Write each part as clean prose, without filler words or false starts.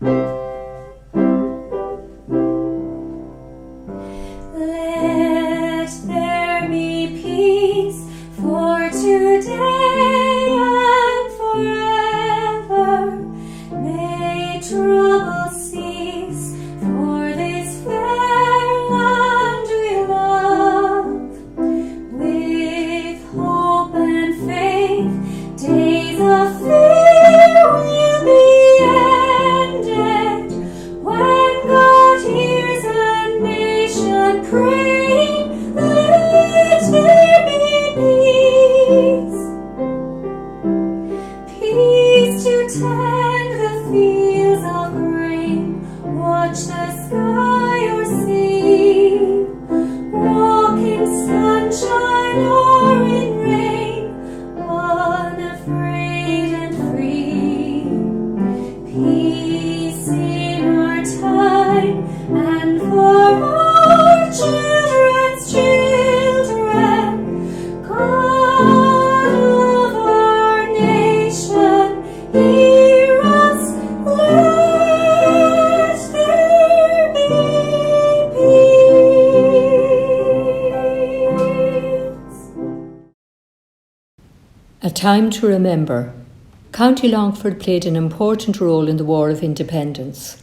Let there be peace for today and forever. May trouble cease for this fair land we love. With hope and faith, days of fear will be ended. When God hears a nation praying, let there be peace. Peace to tend the fields of grain, watch the sky or sea, walk in sunshine or in rain, unafraid and free. Peace in our time and for our children's children. God of our nation, hear us, let there be peace. A time to remember. County Longford played an important role in the War of Independence.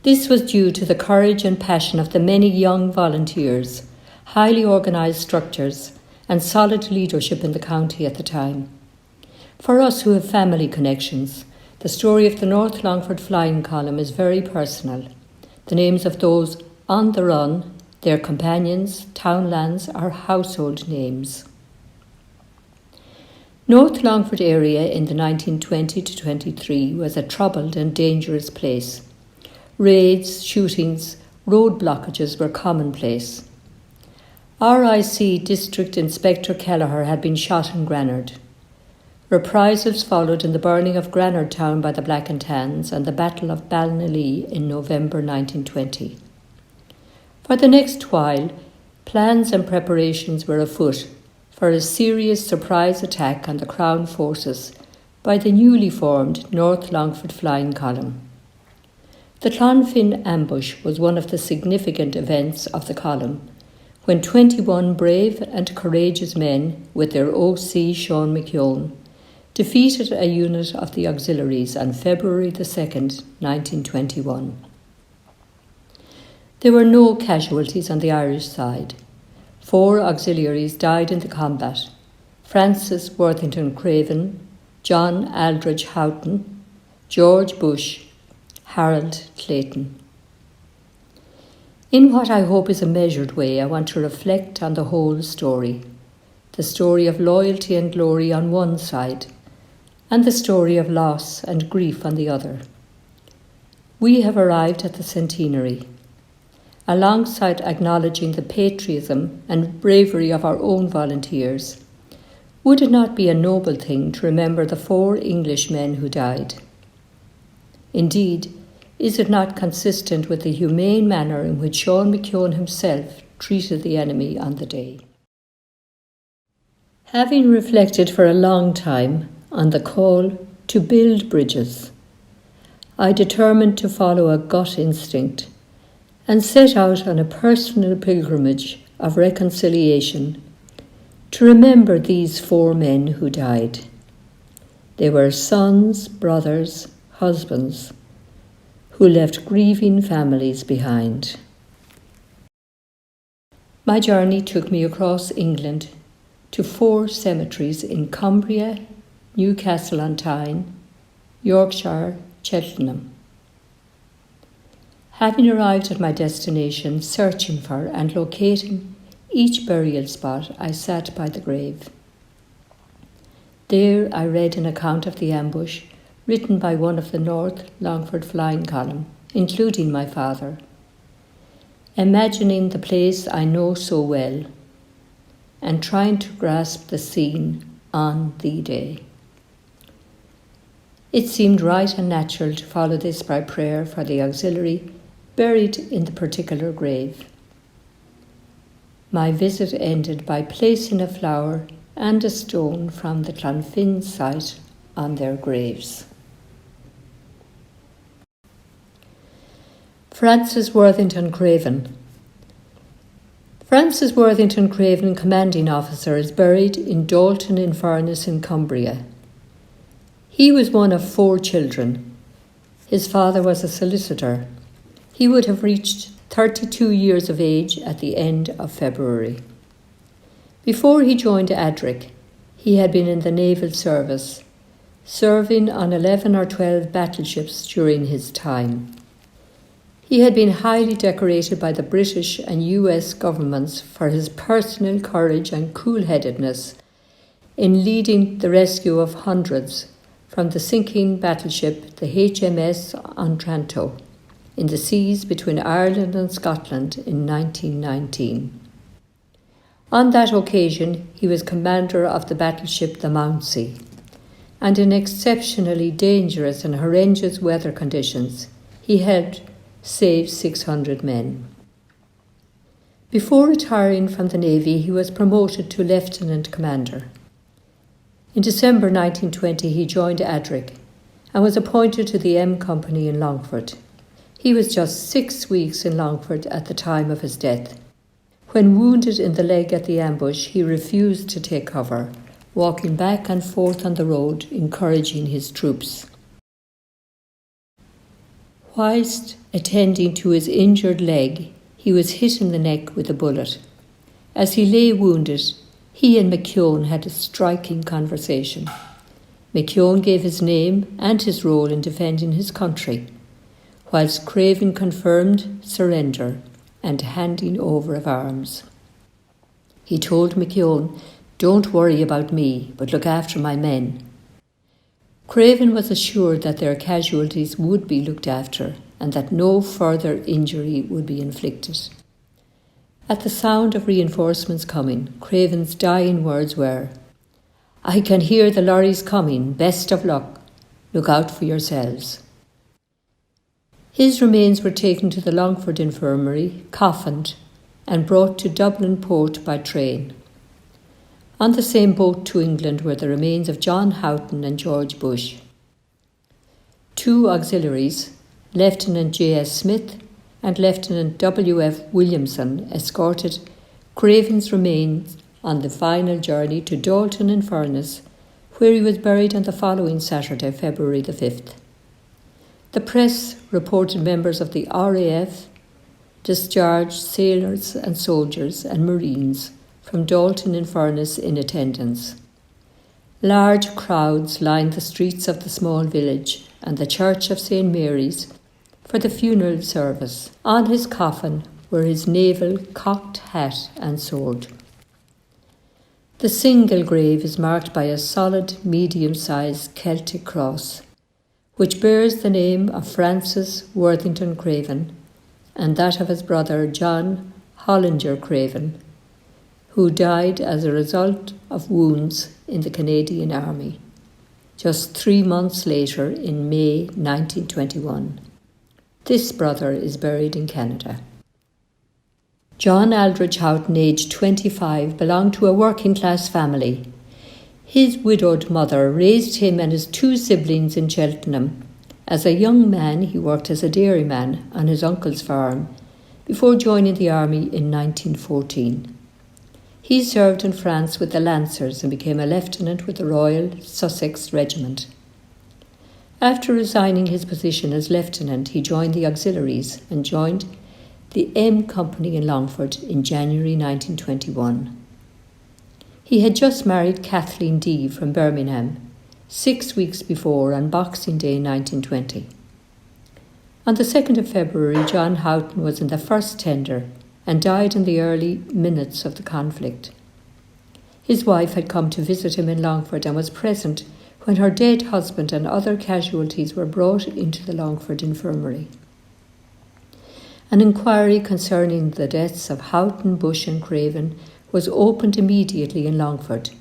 This was due to the courage and passion of the many young volunteers, highly organised structures, and solid leadership in the county at the time. For us who have family connections, the story of the North Longford Flying Column is very personal. The names of those on the run, their companions, townlands, are household names. North Longford area in the 1920 to 23 was a troubled and dangerous place. Raids, shootings, road blockages were commonplace. RIC District Inspector Kelleher had been shot in Granard. Reprisals followed in the burning of Granard town by the Black and Tans and the Battle of Ballinallee in November 1920. For the next while, plans and preparations were afoot for a serious surprise attack on the Crown forces by the newly formed North Longford Flying Column. The Clonfin ambush was one of the significant events of the column, when 21 brave and courageous men, with their OC Sean McKeown, defeated a unit of the auxiliaries on February the 2nd, 1921. There were no casualties on the Irish side. 4 auxiliaries died in the combat: Francis Worthington Craven, John Aldrich Houghton, George Bush, Harold Clayton. In what I hope is a measured way, I want to reflect on the whole story. The story of loyalty and glory on one side, and the story of loss and grief on the other. We have arrived at the centenary. Alongside acknowledging the patriotism and bravery of our own volunteers, would it not be a noble thing to remember the 4 Englishmen who died? Indeed, is it not consistent with the humane manner in which Sean McKeown himself treated the enemy on the day? Having reflected for a long time on the call to build bridges, I determined to follow a gut instinct and set out on a personal pilgrimage of reconciliation to remember these 4 men who died. They were sons, brothers, husbands, who left grieving families behind. My journey took me across England to 4 cemeteries in Cumbria, Newcastle-on-Tyne, Yorkshire, Cheltenham. Having arrived at my destination, searching for and locating each burial spot, I sat by the grave. There I read an account of the ambush written by one of the North Longford Flying Column, including my father, imagining the place I know so well and trying to grasp the scene on the day. It seemed right and natural to follow this by prayer for the auxiliary buried in the particular grave. My visit ended by placing a flower and a stone from the Clonfin site on their graves. Francis Worthington Craven. Francis Worthington Craven, commanding officer, is buried in Dalton-in-Furness in Cumbria. He was one of 4 children. His father was a solicitor. He would have reached 32 years of age at the end of February. Before he joined Aldrich, he had been in the naval service, serving on 11 or 12 battleships during his time. He had been highly decorated by the British and US governments for his personal courage and cool-headedness in leading the rescue of hundreds from the sinking battleship, the HMS Otranto, in the seas between Ireland and Scotland in 1919. On that occasion, he was commander of the battleship the Mountsea, and in exceptionally dangerous and horrendous weather conditions, he had saved 600 men. Before retiring from the Navy, he was promoted to Lieutenant Commander. In December 1920, he joined Aldrich and was appointed to the M Company in Longford. He was just 6 weeks in Longford at the time of his death. When wounded in the leg at the ambush, he refused to take cover, walking back and forth on the road, encouraging his troops. Whilst attending to his injured leg, he was hit in the neck with a bullet. As he lay wounded, he and McKeown had a striking conversation. McKeown gave his name and his role in defending his country, whilst Craven confirmed surrender and handing over of arms. He told McKeown, "Don't worry about me, but look after my men." Craven was assured that their casualties would be looked after and that no further injury would be inflicted. At the sound of reinforcements coming, Craven's dying words were, "I can hear the lorries coming, best of luck, look out for yourselves." His remains were taken to the Longford Infirmary, coffined, and brought to Dublin port by train. On the same boat to England were the remains of John Houghton and George Bush. 2 auxiliaries, Lieutenant J.S. Smith and Lieutenant W.F. Williamson, escorted Craven's remains on the final journey to Dalton-in-Furness, where he was buried on the following Saturday, February the 5th. The press reported members of the RAF discharged sailors and soldiers and marines from Dalton-in-Furness in attendance. Large crowds lined the streets of the small village and the church of St Mary's for the funeral service. On his coffin were his naval cocked hat and sword. The single grave is marked by a solid, medium-sized Celtic cross, which bears the name of Francis Worthington Craven and that of his brother John Hollinger Craven, who died as a result of wounds in the Canadian Army, just 3 months later in May 1921. This brother is buried in Canada. John Aldrich Houghton, aged 25, belonged to a working-class family. His widowed mother raised him and his 2 siblings in Cheltenham. As a young man, he worked as a dairyman on his uncle's farm before joining the army in 1914. He served in France with the Lancers and became a lieutenant with the Royal Sussex Regiment. After resigning his position as lieutenant, he joined the auxiliaries and joined the M Company in Longford in January 1921. He had just married Kathleen D. from Birmingham 6 weeks before, on Boxing Day 1920. On the 2nd of February, John Houghton was in the first tender and died in the early minutes of the conflict. His wife had come to visit him in Longford and was present when her dead husband and other casualties were brought into the Longford Infirmary. An inquiry concerning the deaths of Houghton, Bush and Craven was opened immediately in Longford.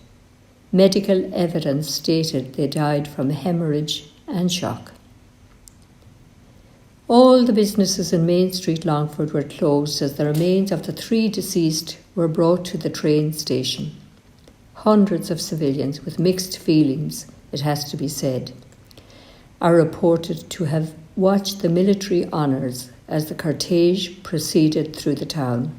Medical evidence stated they died from hemorrhage and shock. All the businesses in Main Street, Longford, were closed as the remains of the 3 deceased were brought to the train station. Hundreds of civilians, with mixed feelings, it has to be said, are reported to have watched the military honours as the cortege proceeded through the town.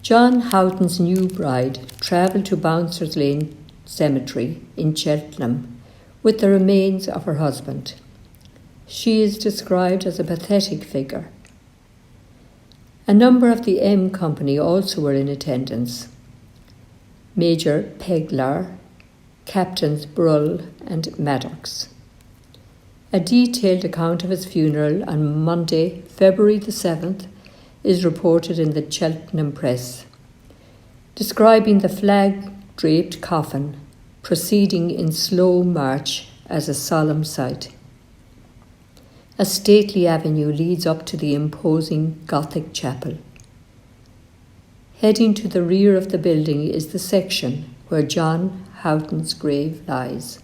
John Houghton's new bride travelled to Bouncers Lane Cemetery in Cheltenham with the remains of her husband. She is described as a pathetic figure. A number of the M Company also were in attendance. Major Peglar, Captains Brull and Maddox. A detailed account of his funeral on Monday, February the 7th, is reported in the Cheltenham Press, describing the flag-draped coffin proceeding in slow march as a solemn sight. A stately avenue leads up to the imposing Gothic chapel. Heading to the rear of the building is the section where John Houghton's grave lies,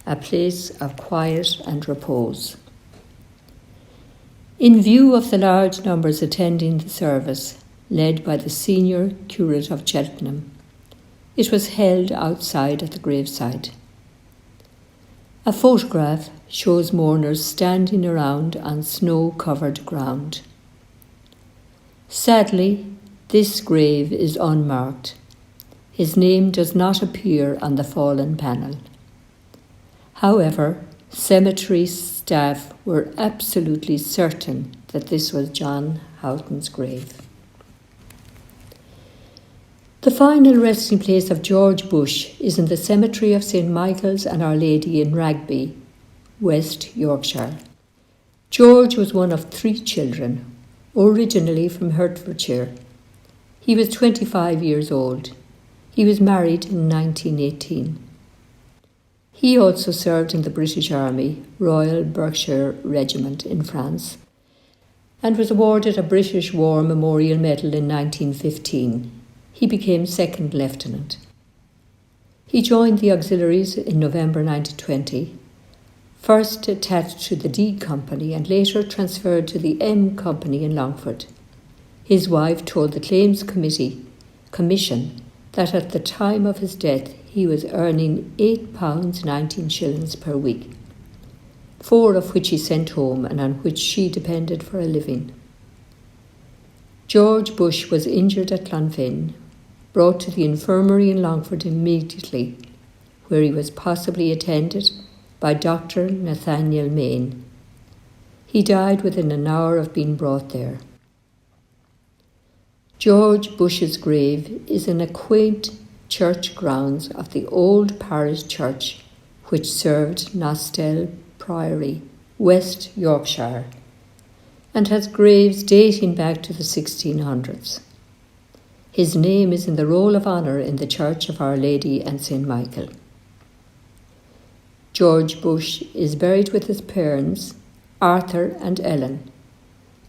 a place of quiet and repose. In view of the large numbers attending the service, led by the senior curate of Cheltenham, it was held outside of the graveside. A photograph shows mourners standing around on snow-covered ground. Sadly, this grave is unmarked. His name does not appear on the fallen panel. However, cemetery staff were absolutely certain that this was John Houghton's grave. The final resting place of George Bush is in the cemetery of St Michael's and Our Lady in Ragby, West Yorkshire. George was one of 3 children, originally from Hertfordshire. He was 25 years old. He was married in 1918. He also served in the British Army, Royal Berkshire Regiment in France, and was awarded a British War Memorial Medal in 1915. He became second lieutenant. He joined the auxiliaries in November 1920, first attached to the D Company and later transferred to the M Company in Longford. His wife told the Claims Commission that at the time of his death he was earning £8.19 per week, 4 of which he sent home and on which she depended for a living. George Bush was injured at Clonfin, brought to the infirmary in Longford immediately, where he was possibly attended by Dr. Nathaniel Main. He died within an hour of being brought there. George Bush's grave is in a quaint church grounds of the old parish church which served Nostell Priory, West Yorkshire, and has graves dating back to the 1600s. His name is in the Roll of Honour in the Church of Our Lady and St Michael. George Bush is buried with his parents, Arthur and Ellen,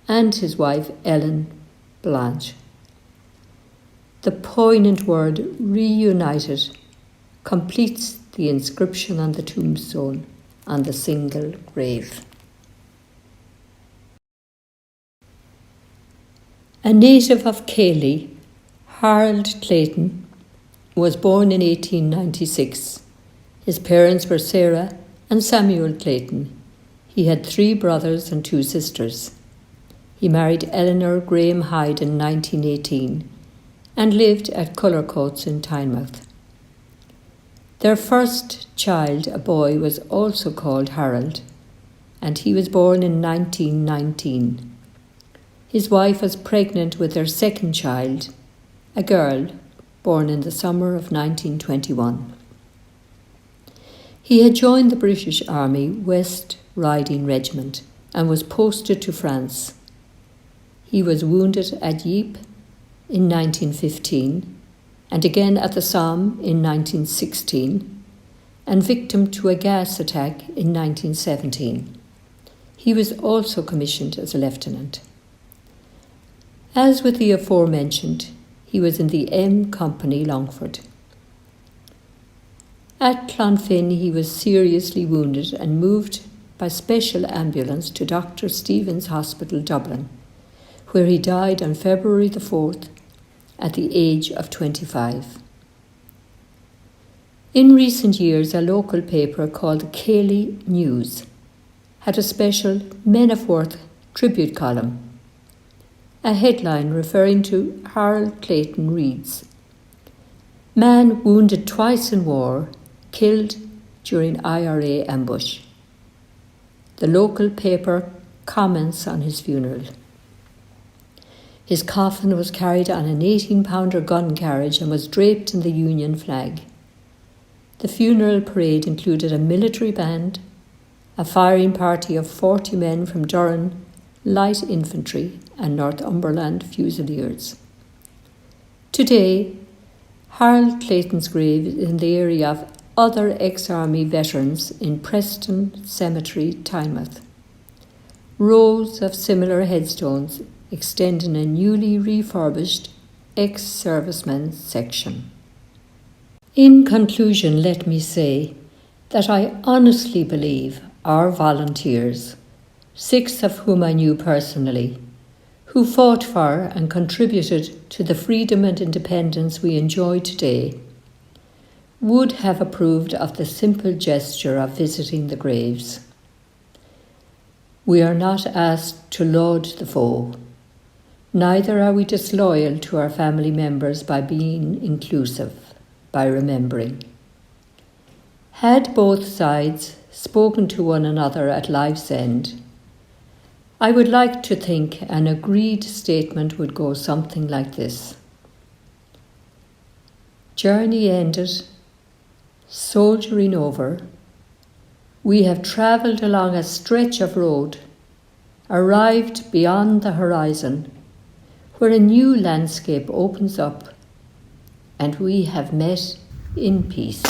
and his wife Ellen Blanche. The poignant word reunited completes the inscription on the tombstone on the single grave. A native of Cayley, Harold Clayton was born in 1896. His parents were Sarah and Samuel Clayton. He had 3 brothers and 2 sisters. He married Eleanor Graham Hyde in 1918 and lived at Cullercoats in Tynemouth. Their first child, a boy, was also called Harold, and he was born in 1919. His wife was pregnant with their second child, a girl, born in the summer of 1921. He had joined the British Army West Riding Regiment and was posted to France. He was wounded at Ypres in 1915 and again at the Somme in 1916 and victim to a gas attack in 1917. He was also commissioned as a lieutenant. As with the aforementioned, he was in the M Company Longford. At Clonfin he was seriously wounded and moved by special ambulance to Dr. Stevens Hospital, Dublin, where he died on February the 4th at the age of 25. In recent years, a local paper called the Cayley News had a special Men of Worth tribute column. A headline referring to Harold Clayton reads, "Man wounded twice in war, killed during IRA ambush." The local paper comments on his funeral. His coffin was carried on an 18-pounder gun carriage and was draped in the Union flag. The funeral parade included a military band, a firing party of 40 men from Durham Light Infantry and Northumberland Fusiliers. Today, Harold Clayton's grave is in the area of other ex-army veterans in Preston Cemetery, Tynemouth. Rows of similar headstones extend in a newly refurbished ex-servicemen section. In conclusion, let me say that I honestly believe our volunteers, 6 of whom I knew personally, who fought for and contributed to the freedom and independence we enjoy today, would have approved of the simple gesture of visiting the graves. We are not asked to laud the foe. Neither are we disloyal to our family members by being inclusive, by remembering. Had both sides spoken to one another at life's end, I would like to think an agreed statement would go something like this. Journey ended, soldiering over, we have travelled along a stretch of road, arrived beyond the horizon, where a new landscape opens up, and we have met in peace.